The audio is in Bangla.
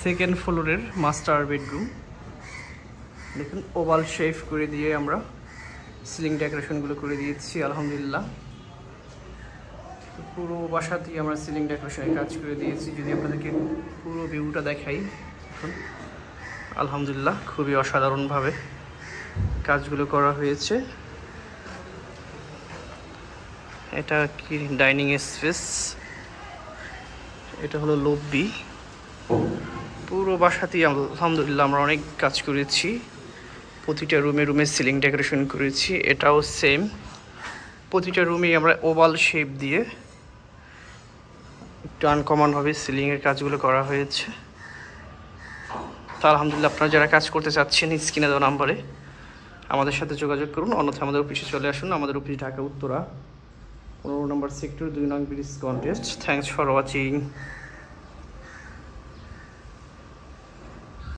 সেকেন্ড ফ্লোরের মাস্টার বেডরুম। দেখুন ওভাল শেপ করে দিয়ে আমরা সিলিং ডেকোরেশনগুলো করে দিয়েছি আলহামদুলিল্লাহ। পুরো বাসাতেই আমরা সিলিং ডেকোরেশনের কাজ করে দিয়েছি। যদি আপনাদেরকে পুরো ভিউটা দেখাই, আলহামদুলিল্লাহ খুবই অসাধারণভাবে কাজগুলো করা হয়েছে। এটা কি ডাইনিং স্পেস, এটা হলো লবি। পুরো বাসাতেই আলহামদুলিল্লাহ আমরা অনেক কাজ করেছি। প্রতিটা রুমে সিলিং ডেকোরেশন করেছি। এটাও সেম, প্রতিটা রুমেই আমরা ওভাল শেপ দিয়ে একটু আনকমনভাবে সিলিংয়ের কাজগুলো করা হয়েছে। তা আলহামদুলিল্লাহ আপনারা যারা কাজ করতে চাচ্ছেন স্ক্রিনে দেওয়া নাম্বারে আমাদের সাথে যোগাযোগ করুন, অন্যথায় আমাদের অফিসে চলে আসুন। আমাদের অফিস ঢাকা উত্তরা 15 নম্বর সেক্টর 2 নং bridge contest. Thanks for watching.